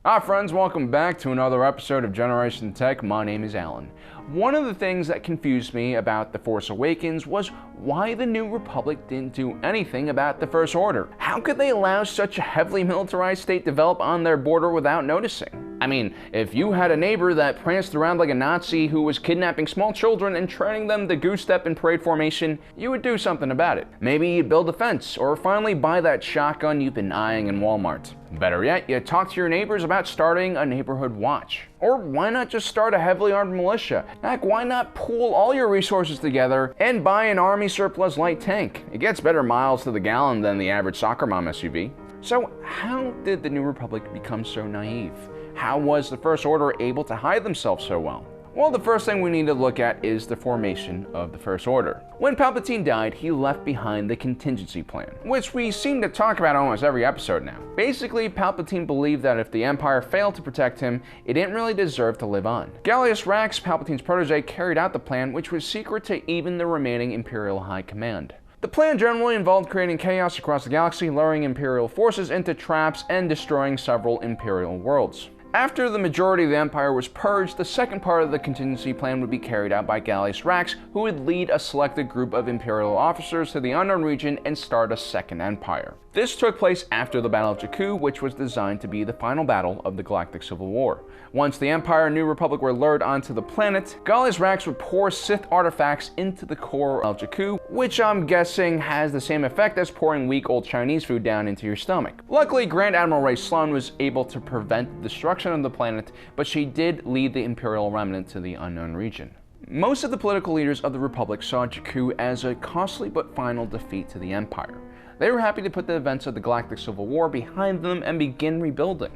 Hi friends, welcome back to another episode of Generation Tech. My name is Alan. One of the things that confused me about The Force Awakens was why the New Republic didn't do anything about the First Order. How could they allow such a heavily militarized state develop on their border without noticing? I mean, if you had a neighbor that pranced around like a Nazi who was kidnapping small children and training them to goose step in parade formation, you would do something about it. Maybe you'd build a fence, or finally buy that shotgun you've been eyeing in Walmart. Better yet, you talk to your neighbors about starting a neighborhood watch. Or why not just start a heavily armed militia? Heck, why not pool all your resources together and buy an army surplus light tank? It gets better miles to the gallon than the average soccer mom SUV. So how did the New Republic become so naive? How was the First Order able to hide themselves so well? Well, the first thing we need to look at is the formation of the First Order. When Palpatine died, he left behind the contingency plan, which we seem to talk about almost every episode now. Basically, Palpatine believed that if the Empire failed to protect him, it didn't really deserve to live on. Gallius Rax, Palpatine's protege, carried out the plan, which was secret to even the remaining Imperial High Command. The plan generally involved creating chaos across the galaxy, luring Imperial forces into traps, and destroying several Imperial worlds. After the majority of the Empire was purged, the second part of the contingency plan would be carried out by Gallius Rax, who would lead a selected group of Imperial officers to the unknown region and start a second empire. This took place after the Battle of Jakku, which was designed to be the final battle of the Galactic Civil War. Once the Empire and New Republic were lured onto the planet, Gallius Rax would pour Sith artifacts into the core of Jakku, which I'm guessing has the same effect as pouring weak old Chinese food down into your stomach. Luckily, Grand Admiral Rey Sloane was able to prevent the destruction of the planet, but she did lead the Imperial remnant to the unknown region. Most of the political leaders of the Republic saw Jakku as a costly but final defeat to the Empire. They were happy to put the events of the Galactic Civil War behind them and begin rebuilding.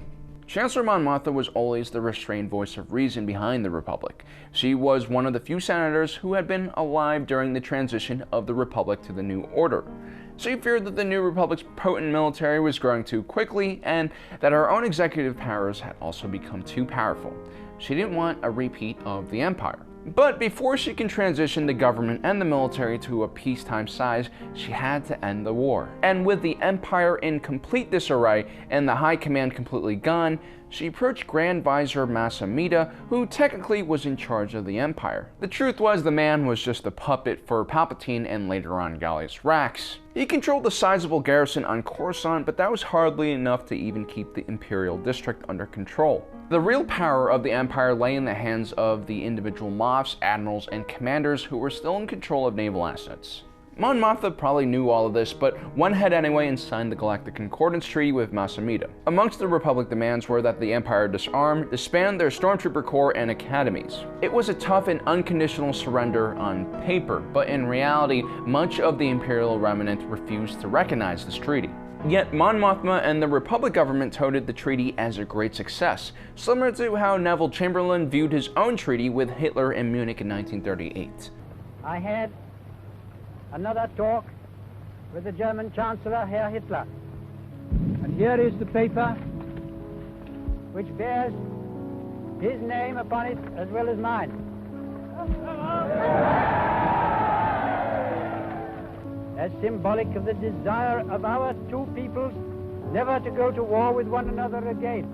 Chancellor Mon Mothma was always the restrained voice of reason behind the Republic. She was one of the few senators who had been alive during the transition of the Republic to the New Order. She feared that the New Republic's potent military was growing too quickly and that her own executive powers had also become too powerful. She didn't want a repeat of the Empire. But before she can transition the government and the military to a peacetime size, she had to end the war. And with the Empire in complete disarray and the High Command completely gone, she approached Grand Vizier Mas Amedda, who technically was in charge of the Empire. The truth was the man was just a puppet for Palpatine and later on Gallius Rax. He controlled a sizable garrison on Coruscant, but that was hardly enough to even keep the Imperial District under control. The real power of the Empire lay in the hands of the individual Moffs, admirals, and commanders who were still in control of naval assets. Mon Mothma probably knew all of this, but went ahead anyway and signed the Galactic Concordance Treaty with Mas Amedda. Amongst the Republic demands were that the Empire disarm, disband their Stormtrooper Corps and academies. It was a tough and unconditional surrender on paper, but in reality, much of the Imperial remnant refused to recognize this treaty. Yet Mon Mothma and the Republic government touted the treaty as a great success, similar to how Neville Chamberlain viewed his own treaty with Hitler in Munich in 1938. I had another talk with the German Chancellor, Herr Hitler. And here is the paper which bears his name upon it as well as mine. As symbolic of the desire of our two peoples never to go to war with one another again.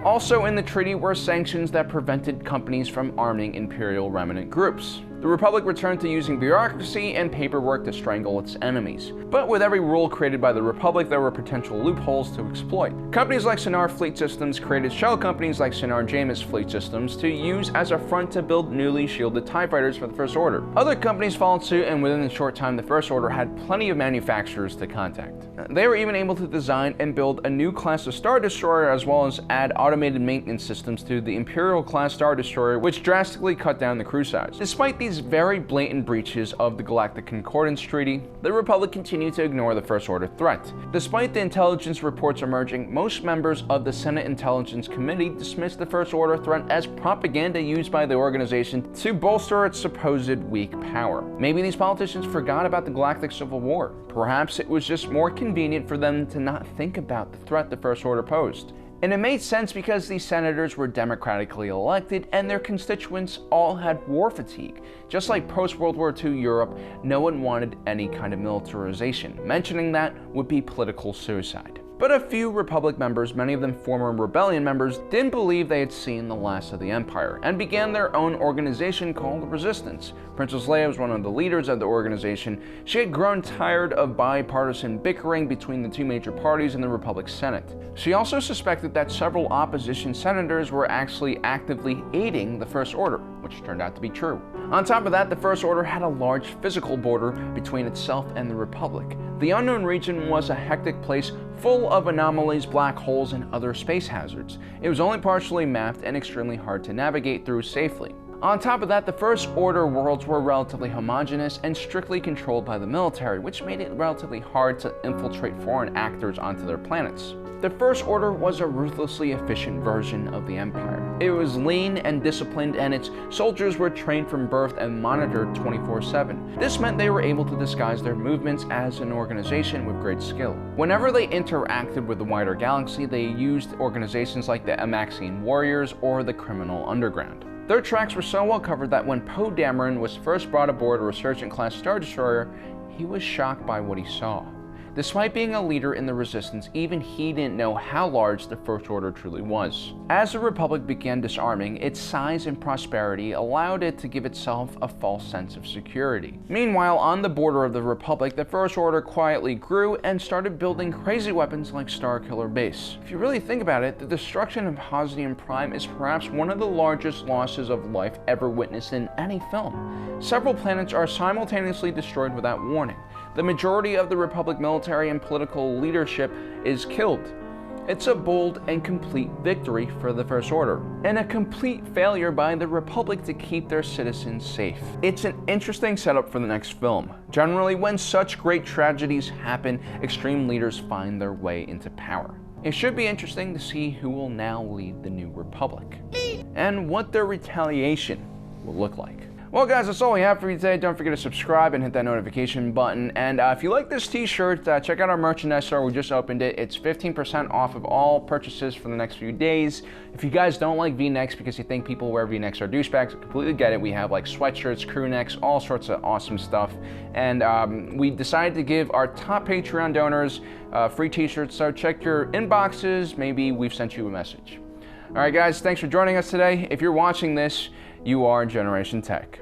Also in the treaty were sanctions that prevented companies from arming Imperial remnant groups. The Republic returned to using bureaucracy and paperwork to strangle its enemies. But with every rule created by the Republic, there were potential loopholes to exploit. Companies like Sinar Fleet Systems created shell companies like Sinar Jamis Fleet Systems to use as a front to build newly shielded TIE fighters for the First Order. Other companies followed suit, and within a short time, the First Order had plenty of manufacturers to contact. They were even able to design and build a new class of Star Destroyer, as well as add automated maintenance systems to the Imperial class Star Destroyer, which drastically cut down the crew size. Despite these very blatant breaches of the Galactic Concordance Treaty, the Republic continued to ignore the First Order threat. Despite the intelligence reports emerging, most members of the Senate Intelligence Committee dismissed the First Order threat as propaganda used by the organization to bolster its supposed weak power. Maybe these politicians forgot about the Galactic Civil War. Perhaps it was just more convenient for them to not think about the threat the First Order posed. And it made sense because these senators were democratically elected and their constituents all had war fatigue. Just like post-World War II Europe, no one wanted any kind of militarization. Mentioning that would be political suicide. But a few Republic members, many of them former Rebellion members, didn't believe they had seen the last of the Empire, and began their own organization called the Resistance. Princess Leia was one of the leaders of the organization. She had grown tired of bipartisan bickering between the two major parties in the Republic Senate. She also suspected that several opposition senators were actually actively aiding the First Order, which turned out to be true. On top of that, the First Order had a large physical border between itself and the Republic. The unknown region was a hectic place full of anomalies, black holes, and other space hazards. It was only partially mapped and extremely hard to navigate through safely. On top of that, the First Order worlds were relatively homogeneous and strictly controlled by the military, which made it relatively hard to infiltrate foreign actors onto their planets. The First Order was a ruthlessly efficient version of the Empire. It was lean and disciplined, and its soldiers were trained from birth and monitored 24/7. This meant they were able to disguise their movements as an organization with great skill. Whenever they interacted with the wider galaxy, they used organizations like the Amaxian Warriors or the Criminal Underground. Their tracks were so well covered that when Poe Dameron was first brought aboard a Resurgent-class Star Destroyer, he was shocked by what he saw. Despite being a leader in the Resistance, even he didn't know how large the First Order truly was. As the Republic began disarming, its size and prosperity allowed it to give itself a false sense of security. Meanwhile, on the border of the Republic, the First Order quietly grew and started building crazy weapons like Starkiller Base. If you really think about it, the destruction of Hosnian Prime is perhaps one of the largest losses of life ever witnessed in any film. Several planets are simultaneously destroyed without warning. The majority of the Republic military and political leadership is killed. It's a bold and complete victory for the First Order, and a complete failure by the Republic to keep their citizens safe. It's an interesting setup for the next film. Generally, when such great tragedies happen, extreme leaders find their way into power. It should be interesting to see who will now lead the New Republic, and what their retaliation will look like. Well guys, that's all we have for you today. Don't forget to subscribe and hit that notification button. And if you like this t-shirt, check out our merchandise store. We just opened it. It's 15% off of all purchases for the next few days. If you guys don't like V-necks because you think people who wear V-necks are douchebags, I completely get it. We have like sweatshirts, crew necks, all sorts of awesome stuff. And we decided to give our top Patreon donors free t-shirts. So check your inboxes. Maybe we've sent you a message. All right guys, thanks for joining us today. If you're watching this, you are Generation Tech.